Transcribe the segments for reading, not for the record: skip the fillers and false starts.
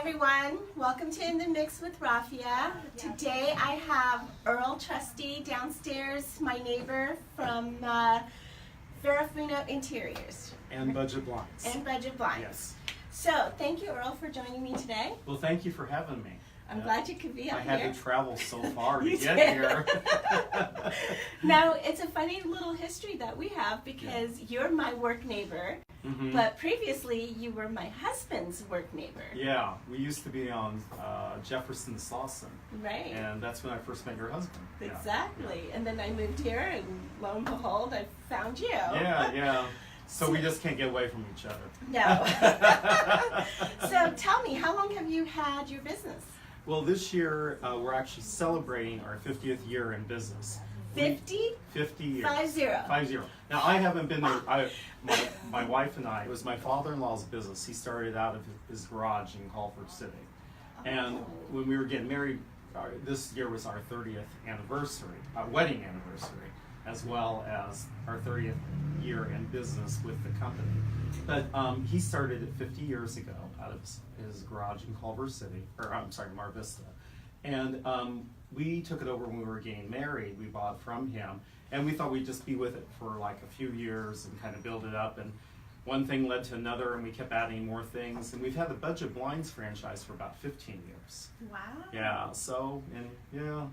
everyone. Welcome to In the Mix with Rafia. Today I have Earl Trusty downstairs, my neighbor from Ferrufino Interiors. And Budget Blinds. And Budget Blinds. Yes. So, thank you, Earl, for joining me today. Well, thank you for having me. I'm glad you could be up here. I had to travel so far to You get did. here. Now, it's a funny little history that we have because you're my work neighbor, but previously you were my husband's work neighbor. Yeah, we used to be on Jefferson Slauson. Right. And that's when I first met your husband. Yeah. Exactly. And then I moved here, and lo and behold, I found you. Yeah. So we just can't get away from each other. No. So tell me, how long have you had your business? Well, this year we're actually celebrating our 50th year in business. 50? 50 years. 50. Now, I haven't been there. My wife and I, it was my father-in-law's business. He started out of his garage in Culver City. And when we were getting married, this year was our 30th anniversary, wedding anniversary, as well as our 30th year in business with the company. But he started it 50 years ago out of his garage in Culver City, Mar Vista. And we took it over when we were getting married. We bought from him, and we thought we'd just be with it for like a few years and kind of build it up. And one thing led to another, and we kept adding more things. And we've had the Budget Blinds franchise for about 15 years. Wow. Yeah. So, yeah.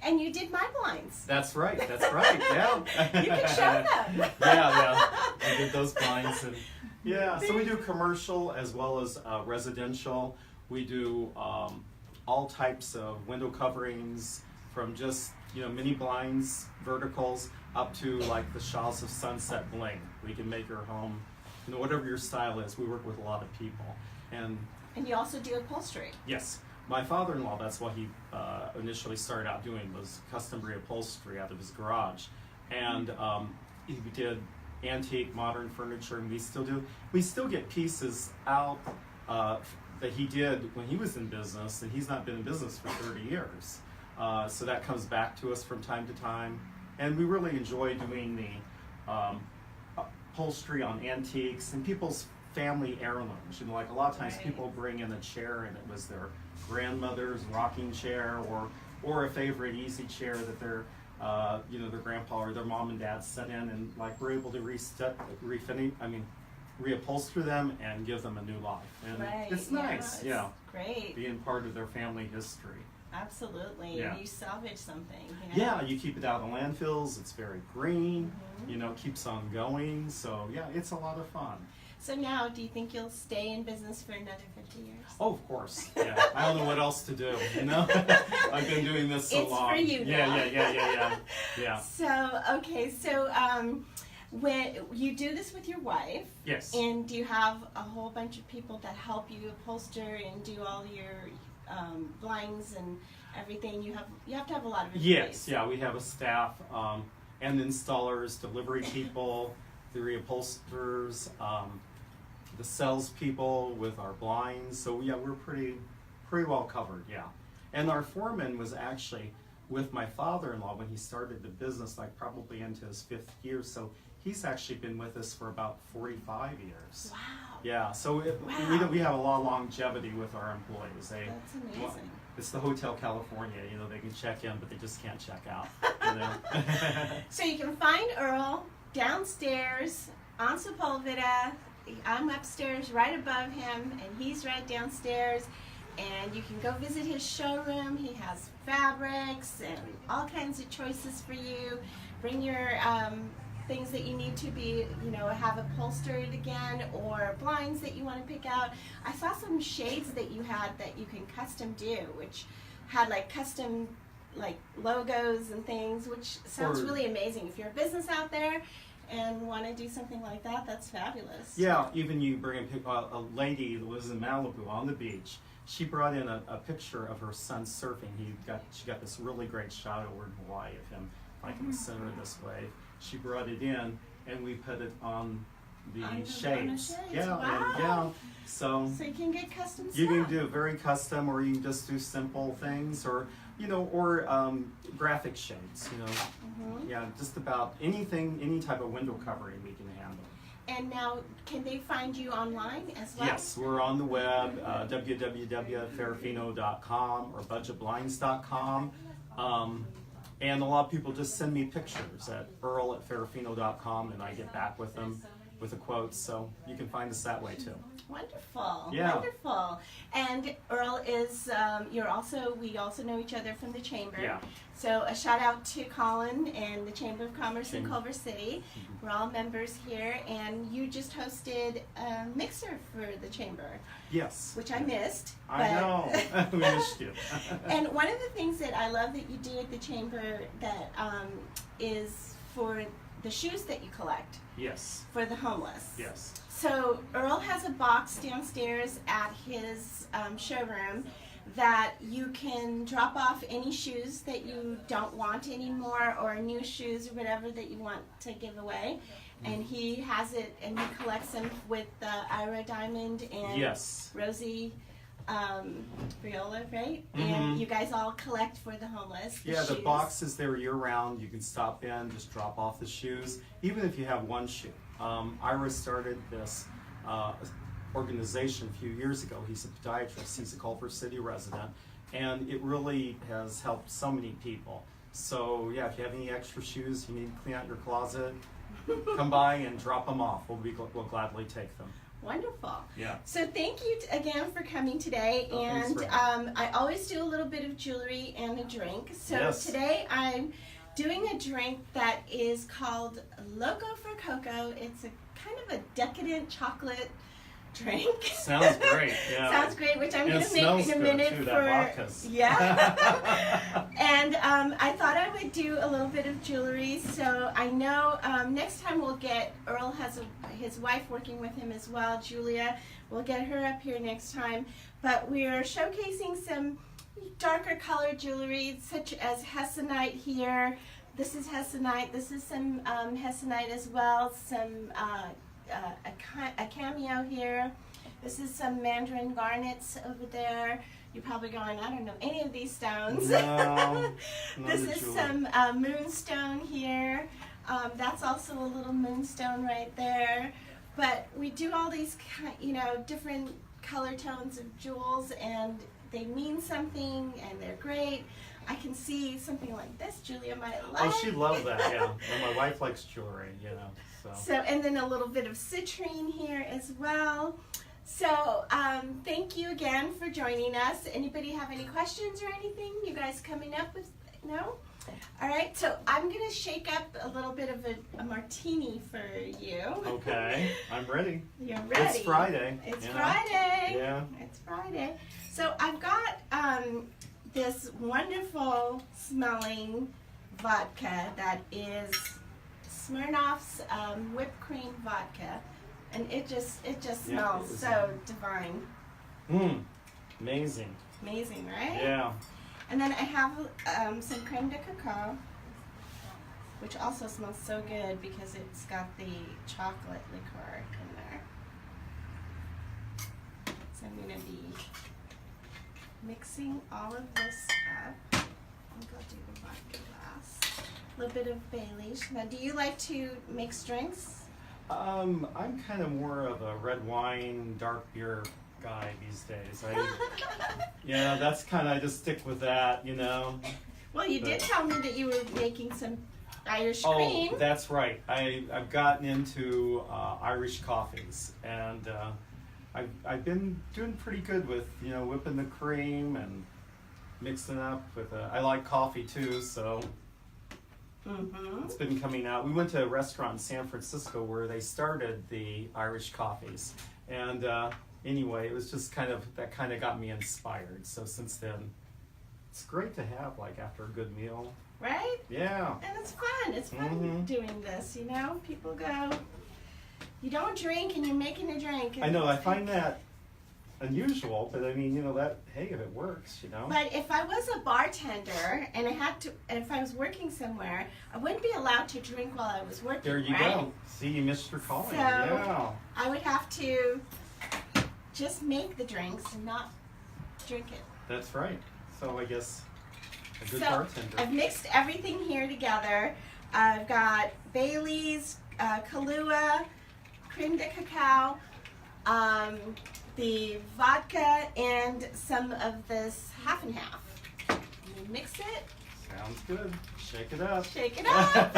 And you did my blinds. That's right. Yeah. You can show them. Yeah. I did those blinds, and yeah. So we do commercial as well as residential. We do all types of window coverings, from just mini blinds, verticals, up to like the Shaw's of Sunset bling. We can make your home, whatever your style is. We work with a lot of people, and you also do upholstery. yes. My father-in-law, that's what he initially started out doing, was custom reupholstery out of his garage. And he did antique, modern furniture, and we still do. We still get pieces out that he did when he was in business, and he's not been in business for 30 years. So that comes back to us from time to time. And we really enjoy doing the upholstery on antiques and people's family heirlooms. Like a lot of times people bring in a chair and it was their grandmother's rocking chair, or a favorite easy chair that their grandpa or their mom and dad set in, and like we're able to reupholster them and give them a new life. And it's nice, great. Being part of their family history. Absolutely. Yeah. And you salvage something. Yeah, you keep it out of the landfills. It's very green. Keeps on going. So yeah, it's a lot of fun. So now, do you think you'll stay in business for another 50 years? Oh, of course. Yeah, I don't know what else to do. I've been doing this so long. It's for you now. Yeah. So when you do this with your wife, yes. And do you have a whole bunch of people that help you upholster and do all your blinds and everything? You have to have a lot of employees. Yes. Yeah, we have a staff and installers, delivery people, the reupholsterers, the salespeople with our blinds. So yeah, we're pretty well covered. Yeah, and our foreman was actually with my father-in-law when he started the business, like probably into his 5th year. So he's actually been with us for about 45 years. Wow. Yeah. So we have a lot of longevity with our employees. That's amazing. It's the Hotel California. They can check in, but they just can't check out. So you can find Earl downstairs on Sepulveda. I'm upstairs right above him, and he's right downstairs. And you can go visit his showroom. He has fabrics and all kinds of choices for you. Bring your things that you need to be, have upholstered again, or blinds that you want to pick out. I saw some shades that you had that you can custom do, which had like custom logos and things, which sounds really amazing. If you're a business out there and want to do something like that, that's fabulous. Yeah, even you bring a lady that lives in Malibu on the beach. She brought in a picture of her son surfing. She got this really great shot over in Hawaii of him, like in the center this way. She brought it in, and we put it on the shades. Yeah, wow. So you can get custom stuff. You can do very custom, or you can just do simple things, or graphic shades. Yeah, just about anything, any type of window covering we can handle. And now, can they find you online as well? Yes, we're on the web, www.ferrufino.com or budgetblinds.com. And a lot of people just send me pictures at Earl@ferrufino.com, and I get back with them with the quotes, so you can find us that way too. Wonderful, Yeah. wonderful. And Earl is, we also know each other from the Chamber. Yeah. So a shout out to Colin and the Chamber of Commerce in Chamber. Culver City. We're all members here, and you just hosted a mixer for the Chamber, Yes. which I missed. I know. We missed you. And one of the things that I love that you do at the Chamber that is for the shoes that you collect Yes. for the homeless. Yes. So Earl has a box downstairs at his showroom that you can drop off any shoes that you don't want anymore, or new shoes or whatever that you want to give away. And he has it, and he collects them with Ira Diamond and Yes. Rosie Viola, right? And you guys all collect for the homeless. Yeah, the shoes. box is there year-round. You can stop in, just drop off the shoes, even if you have one shoe. Ira started this organization a few years ago. He's a podiatrist. He's a Culver City resident, and it really has helped so many people. So yeah, if you have any extra shoes, you need to clean out your closet, come by and drop them off. We'll gladly take them. Wonderful. Yeah. So thank you again for coming today. Oh, thanks And for I always do a little bit of jewelry and a drink. So Yes. today I'm doing a drink that is called Loco for Cocoa. It's a kind of a decadent chocolate drink. Sounds great. Yeah. Sounds great, which I'm And going it to make smells in a good, minute too, for that vodka's. yeah. And I thought I would do a little bit of jewelry. So I know next time we'll get Earl has his wife working with him as well, Julia. We'll get her up here next time. But we're showcasing some darker colored jewelry, such as hessonite here. This is hessonite. This is some hessonite as well. Some a cameo here. This is some mandarin garnets over there. You're probably going, I don't know any of these stones. No, This is some moonstone here. That's also a little moonstone right there. But we do all these, different color tones of jewels, and they mean something, and they're great. I can see something like this Julia might like. Oh, she'd love that, yeah. Well, my wife likes jewelry, So, and then a little bit of citrine here as well. So, thank you again for joining us. Anybody have any questions or anything? You guys coming up with, no? All right, so I'm going to shake up a little bit of a martini for you. Okay, I'm ready. You're ready. It's Friday. It's you know? Friday. Yeah. It's Friday. So I've got this wonderful smelling vodka that is Smirnoff's whipped cream vodka, and it just smells so divine. Amazing. Amazing, right? Yeah. And then I have some Creme De Cacao, which also smells so good because it's got the chocolate liqueur in there. So I'm going to be mixing all of this up. I think I'll do the vodka last. A little bit of Bailey's. Now, do you like to mix drinks? I'm kind of more of a red wine, dark beer guy these days. That's kind of, I just stick with that, Well, you did tell me that you were making some Irish cream. Oh, that's right. I've gotten into Irish coffees, and I've been doing pretty good with whipping the cream and mixing up with. I like coffee too, so it's been coming out. We went to a restaurant in San Francisco where they started the Irish coffees, and anyway, it was just kind of got me inspired. So since then, it's great to have after a good meal. Right? Yeah. And it's fun. It's fun doing this, People go, you don't drink and you're making a drink. I know, I find that unusual, but I mean, if it works, But if I was a bartender and if I was working somewhere, I wouldn't be allowed to drink while I was working, There you right? go. See, you missed your calling. So, yeah. I would have to just make the drinks and not drink it. That's right. So I guess a good So bartender. I've mixed everything here together. I've got Bailey's, Kahlua, Creme Creme De Cacao, the vodka, and some of this half and half. You mix it. Sounds good. Shake it up. Shake it up.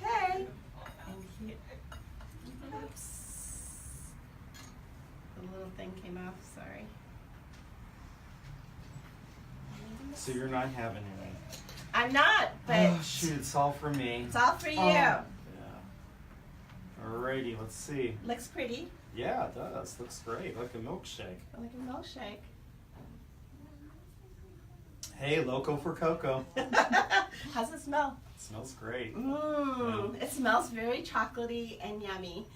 Okay. And here, oops. The little thing came off, sorry. So you're not having any? I'm not, but Oh shoot, it's all for me. it's all for you. Yeah. Alrighty, let's see. Looks pretty, Yeah, it does. Looks great. Like a milkshake. like a milkshake. Hey, Loco for Cocoa. How's it smell? Smells great. It smells very chocolatey and yummy.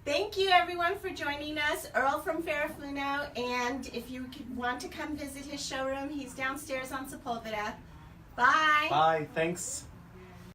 Thank you everyone for joining us. Earl from Ferrufino, and if you want to come visit his showroom, he's downstairs on Sepulveda. Bye. Bye. Thanks.